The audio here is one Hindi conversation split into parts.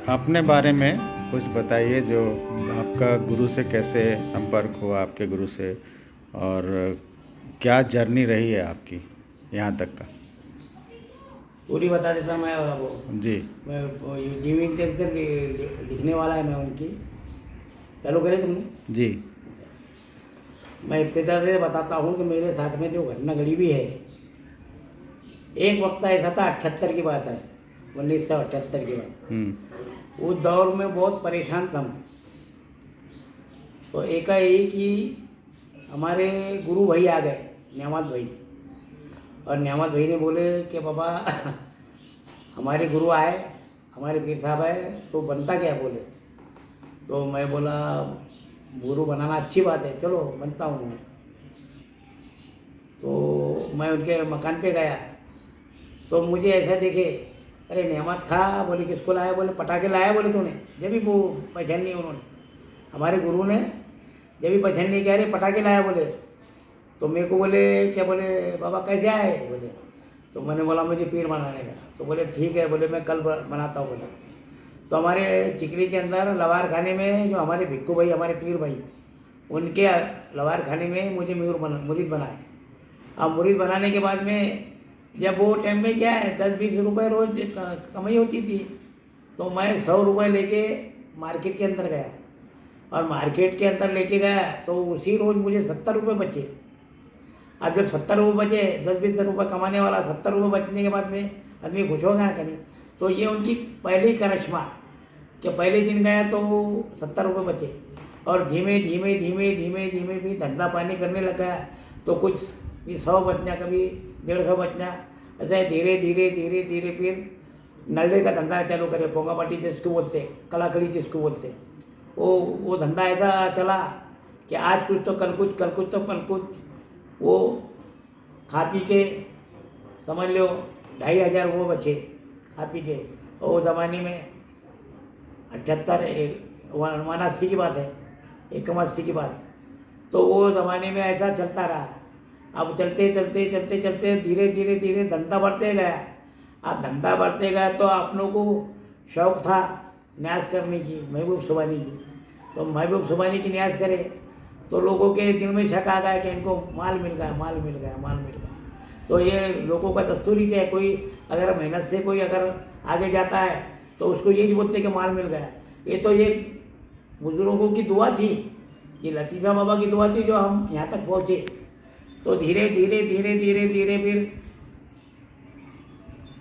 अपने बारे में कुछ बताइए, जो आपका गुरु से कैसे संपर्क हुआ, आपके गुरु से, और क्या जर्नी रही है आपकी यहाँ तक का। पूरी बता देता मैं वो। जी। मैं वो जीविंग चरित्र लिखने वाला है मैं उनकी। चालू करे तुमने? जी। मैं इब्तिदा से बताता हूँ कि मेरे साथ में जो घटना घड़ी भी है। एक वक्त ऐसा था, 78 की बात है, 1978 की बात। उस दौर में बहुत परेशान था मैं। तो एकाएक ही हमारे गुरु भाई आ गए, न्यामत भाई। और न्यामत भाई ने बोले कि बाबा हमारे गुरु आए, हमारे पीर साहब आए, तो बनता क्या बोले। तो मैं बोला गुरु बनाना अच्छी बात है, चलो बनता हूँ मैं। तो मैं उनके मकान पे गया तो मुझे ऐसा देखे, अरे नेमत खा, बोले किसको लाया, बोले पटाखे लाया बोले तूने। जब भी वो पहचान नहीं उन्होंने, हमारे गुरु ने जब भी पहचान नहीं किया, अरे पटाखे लाया बोले। तो मेरे को बोले क्या, बोले बाबा कैसे आए बोले। तो मैंने बोला मुझे पीर बनाने का। तो बोले ठीक है, बोले मैं कल बनाता हूँ बोले। तो हमारे चिकली के अंदर लवार खाने में जो हमारे भिक्कू भाई, हमारे पीर भाई, उनके लवार खाने में मुझे मुरीद बनाए। अब मुरीद बनाने के बाद में, जब वो टाइम में क्या है 10-20 रुपये रोज कमाई होती थी, तो मैं 100 रुपये लेके मार्केट के अंदर गया। और मार्केट के अंदर लेके गया तो उसी रोज मुझे 70 रुपये बचे। अब जब 70 रुपये बचे, 10-20 रुपये कमाने वाला, 70 रुपये बचने के बाद में आदमी खुश हो गया कहीं। तो ये उनकी पहली करिश्मा कि पहले दिन गया तो 70 रुपये बचे। और धीमे धीमे धीमे धीमे धीमे भी धंधा पानी करने लग गया। तो कुछ 100 बचना, कभी 150 बचना, ऐसे धीरे धीरे धीरे धीरे फिर नल्ले का धंधा चालू करे, पोंगा पार्टी जिसको बोलते, कलाकड़ी जिसको बोलते। वो धंधा ऐसा चला कि आज कुछ तो कल कुछ, कल कुछ तो कल कुछ। वो खा पी के समझ लो 2,500 वो बचे खा पी के। और वो ज़माने में 78 81 की बात है, 81 की बात। तो वो ज़माने में ऐसा चलता रहा। अब चलते चलते चलते चलते धीरे धीरे धीरे धंधा बढ़ते गया। अब धंधा बढ़ते गया तो आप लोगों को शौक़ था न्यास करने की, महबूब सुबानी की। तो महबूब सुबानी की न्यास करे तो लोगों के दिल में शक आ गया कि इनको माल मिल गया, माल मिल गया, माल मिल गया। तो ये लोगों का दस्तूर ही क्या है, कोई अगर मेहनत से कोई अगर आगे जाता है तो उसको ये नहीं बोलते कि माल मिल गया। ये तो ये बुजुर्गों की दुआ थी, ये लतीफ़ा बाबा की दुआ थी जो हम यहाँ तक पहुँचे। तो धीरे धीरे धीरे धीरे धीरे फिर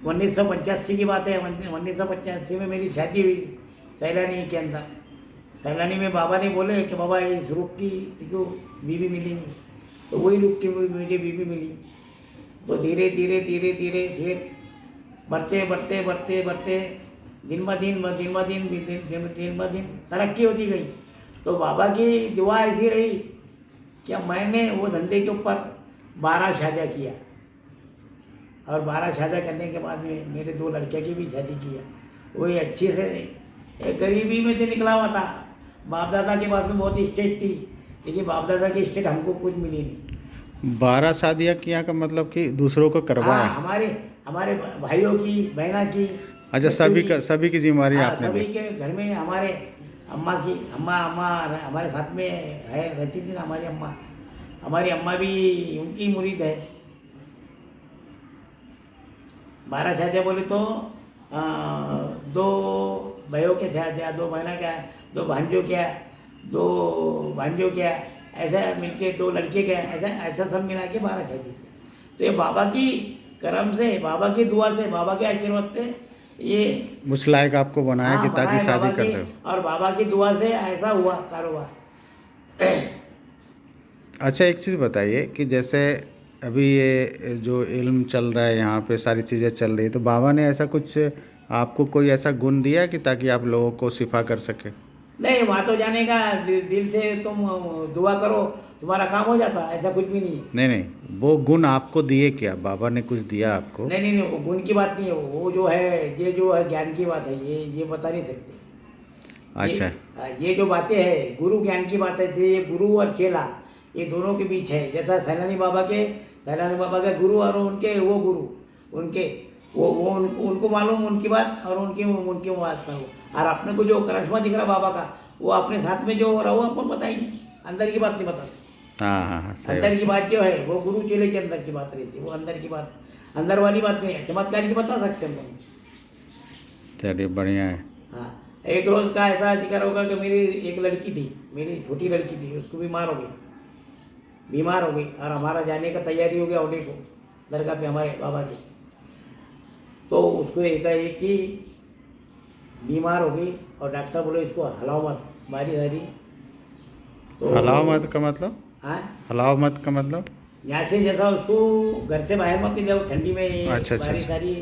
1985 की बात है। 1985 में मेरी शादी हुई सैलानी के अंदर। सैलानी में बाबा ने बोले कि बाबा इस रुख की तुझको बीवी मिलेंगी। तो वही रुख की मुझे बीवी मिली। तो धीरे धीरे धीरे धीरे फिर बढ़ते बढ़ते बढ़ते बढ़ते दिन ब दिन तरक्की होती गई। तो बाबा की दुआ ऐसी रही कि मैंने वो धंधे के ऊपर 12 शादियाँ किया। और 12 शादियाँ करने के बाद में मेरे 2 लड़कियों की भी शादी किया। वही अच्छे से, एक गरीबी में से निकला हुआ था। बाप दादा के पास में बहुत स्टेट थी, लेकिन बाप दादा की स्टेट हमको कुछ मिली नहीं। 12 शादियाँ किया का मतलब कि दूसरों को करवाया? हाँ, हमारे भाइयों की, बहना की। अच्छा, सभी की जिम्मेदारी आपने सभी ली? के घर में हमारे अम्मा की, अम्मा हमारे साथ में है, रहती थी ना हमारी अम्मा। हमारी अम्मा भी उनकी मुरीद है। 12 शादियाँ बोले तो 2 भाइयों के शादियाँ, 2 बहना क्या, 2 भांजों क्या, 2 भांजों क्या, ऐसा मिलके 2 लड़के क्या, ऐसा सब मिला के 12 शादी किया। तो ये बाबा की करम से, बाबा की दुआ से, बाबा के आशीर्वाद से ये उस लायक आपको बनाया कि ताकि बनाए शादी बाबा कर की। सको। और बाबा की दुआ से ऐसा हुआ कारोबार। अच्छा, एक चीज़ बताइए कि जैसे अभी ये जो इल्म चल रहा है, यहाँ पे सारी चीज़ें चल रही है, तो बाबा ने ऐसा कुछ आपको कोई ऐसा गुण दिया कि ताकि आप लोगों को शिफा कर सके? नहीं, वहाँ तो जाने का दिल से तुम दुआ करो, तुम्हारा काम हो जाता, ऐसा कुछ भी नहीं है। नहीं नहीं, वो गुण आपको दिए क्या, बाबा ने कुछ दिया आपको? नहीं नहीं नहीं, वो गुण की बात नहीं है। वो जो है, ये जो है ज्ञान की बात है, ये बता नहीं सकते। अच्छा। ये जो बातें हैं गुरु ज्ञान की बातें थी। ये गुरु और चेला, ये दोनों के बीच है। जैसा सैलानी बाबा के गुरु और उनके वो गुरु, उनके वो उनको मालूम उनकी बात और उनकी बात करो। और अपने को जो करिश्मा दिख रहा बाबा का, वो अपने साथ में जो हो रहा वो अपन बताएंगे, अंदर की बात नहीं बताते। हाँ सही अंदर बात। की बात जो है वो गुरु चेले के अंदर की बात रहती है, वो अंदर की बात, अंदर वाली बात नहीं है, चमत्कार की बता सकते हैं हम। चलिए बढ़िया है। हाँ, एक रोज का ऐसा जिक्र होगा कि मेरी एक लड़की थी, मेरी छोटी लड़की थी, उसको बीमार हो गई और हमारा जाने का तैयारी हो गया औडे को, दरगाह पे हमारे बाबा की। तो उसको एकाएक ही बीमार हो गई और डॉक्टर बोले इसको हलाओ मत, बारी सारी। तो हलाओ मत का मतलब? हाँ, हलाओ मत का मतलब? यहाँ से जैसा उसको घर से बाहर मत जाओ, ठंडी में अच्छा बारी सारी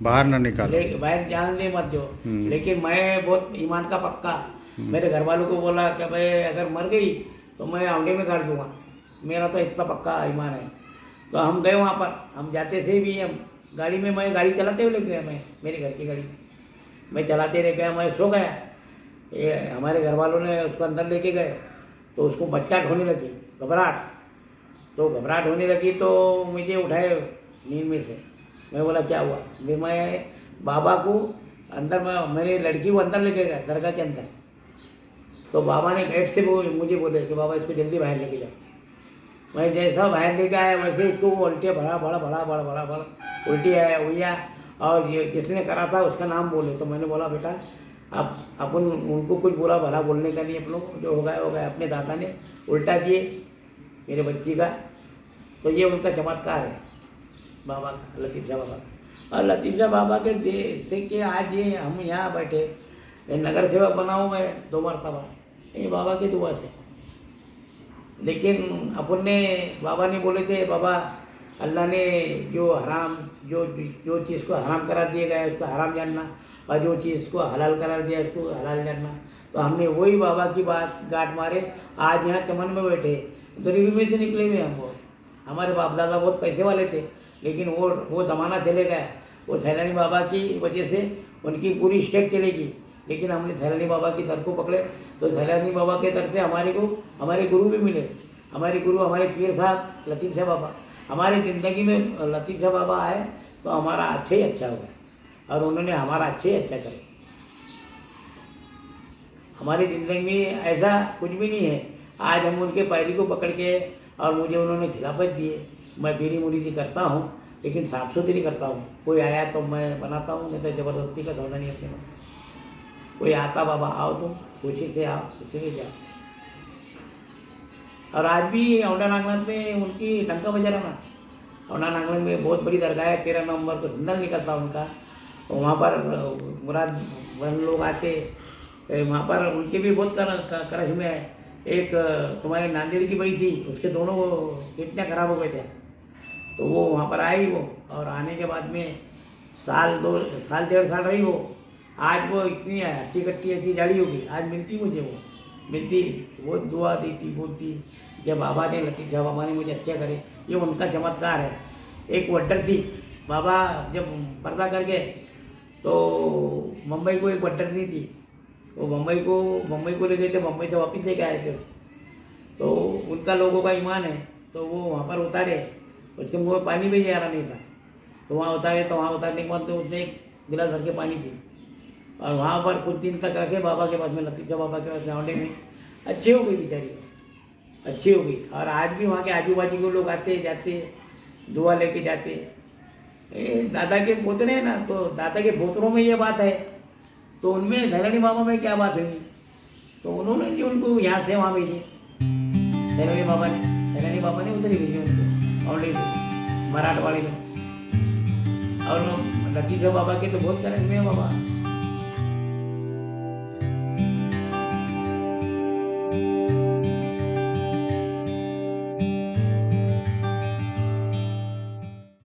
बाहर ना निकालो। बाहर जान ले मत दो। हम्म। लेकिन मैं बहुत ईमान का पक्का, मेरे घर वालों को बोला कि भाई अगर मर गई तो मैं औंधे में काट दूंगा, मेरा तो इतना पक्का ईमान है। तो हम गए वहाँ पर, हम जाते थे भी, हम गाड़ी में, मैं गाड़ी चलाते हुए ले गया, मैं मेरे घर की गाड़ी थी, मैं चलाते रह गया, मैं सो गया। ये हमारे घर वालों ने उसको अंदर लेके गए तो उसको बचकाट होने लगी, घबराहट। तो घबराहट होने लगी तो मुझे उठाए नींद में से, मैं बोला क्या हुआ, फिर मैं बाबा को अंदर, मैं मेरी लड़की को अंदर लेके गया दरगाह के अंदर। तो बाबा ने गैप से मुझे बोले कि बाबा इसको जल्दी बाहर लेके जाओ। मैं जैसा बाहर लेके आया वैसे उसको उल्टे बड़ा उल्टी आया हुआ, और ये किसने करा था उसका नाम बोले। तो मैंने बोला बेटा अब अपन उनको कुछ बुरा भला बोलने का नहीं, अपन लोग जो हो गया, अपने दादा ने उल्टा दिए मेरे बच्ची का। तो ये उनका चमत्कार है बाबा का, लतीफ़ शाह बाबा का। और लतीफ़ शाह बाबा के से कि आज ये हम यहाँ बैठे, ये नगर सेवक बना हूँ मैं 2 मरतबा, ये बाबा की दुआ से। लेकिन अपन ने, बाबा ने बोले थे, बाबा अल्लाह ने जो हराम, जो चीज़ को हराम करा दिया गया उसको हराम जानना, और जो चीज़ को हलाल करा दिया उसको हलाल जानना। तो हमने वही बाबा की बात गांठ मारे, आज यहाँ चमन में बैठे, गरीबी में से निकले हुए हम। हमारे बाप दादा बहुत पैसे वाले थे, लेकिन वो ज़माना चले गया। वो सैलानी बाबा की वजह से उनकी पूरी स्टेट चलेगी, लेकिन हमने सैलानी बाबा की दर को पकड़े। तो सैलानी बाबा के दर से हमारे गुरु भी मिले, हमारे गुरु, हमारे पीर साहब लतीफ़ शाह बाबा। हमारी ज़िंदगी में लतीफ़ शाह बाबा आए तो हमारा अच्छा ही अच्छा हुआ, और उन्होंने हमारा अच्छा ही अच्छा करे। हमारी ज़िंदगी में ऐसा कुछ भी नहीं है। आज हम उनके पैरी को पकड़ के, और मुझे उन्होंने खिलाफत दिए, मैं बीड़ी मुरीदी करता हूँ, लेकिन साफ सुथरी करता हूँ। कोई आया तो मैं बनाता हूँ, नहीं तो ज़बरदस्ती का सौदा नहीं अपने में। कोई आता, बाबा आओ तुम, खुशी से आओ, खुशी से जाओ। और आज भी औंधा नागनाथ में उनकी डंका बजा रहा ना, औंधा नागनाथ में बहुत बड़ी दरगाह है, 13 नवंबर को सुंदर निकलता उनका। वहाँ पर मुराद वन लोग आते, वहाँ पर उनके भी बहुत करश में है। एक तुम्हारे नांदेड़ की बही थी, उसके दोनों किडनी खराब हो गए थे, तो वो वहाँ पर आई वो, और आने के बाद में साल 1.5 साल रही वो। आज वो इतनी हट्टी कट्टी ऐसी जाड़ी होगी, आज मिलती मुझे, वो मिलती, वो दुआ देती, बोलती जब बाबा ने, लतीफ़ शाह बाबा ने मुझे अच्छा करे। ये उनका चमत्कार है। एक वड्डर थी, बाबा जब पर्दा कर गए तो मुंबई को एक वड्डर थी, वो मुंबई को ले गए थे, मुंबई से वापस लेके आए थे। तो उनका लोगों का ईमान है, तो वो वहाँ पर उतारे, उसके मुँह में पानी भी जा रहा नहीं था, तो वहाँ उतारे। तो वहाँ उतारने के बाद तो उसने एक गिलास भर के पानी पी, और वहाँ पर कुछ दिन तक रखे बाबा के पास में, लतीफ़ शाह बाबा के पास में, औंधे में। अच्छी हो गई बेचारी, अच्छी हो गई। और आज भी वहाँ के आजू बाजू के लोग आते जाते, दुआ लेके जाते। दादा के पोतरे हैं ना, तो दादा के पोतरों में ये बात है, तो उनमें सैलानी बाबा में क्या बात हुई, तो उन्होंने जी उनको यहाँ से वहाँ भेजे, सैलानी बाबा ने उधर ही भेजे उनको, औंधे से, मराठवाड़े में। और लतीफ़ शाह बाबा के तो बहुत करंट में है बाबा।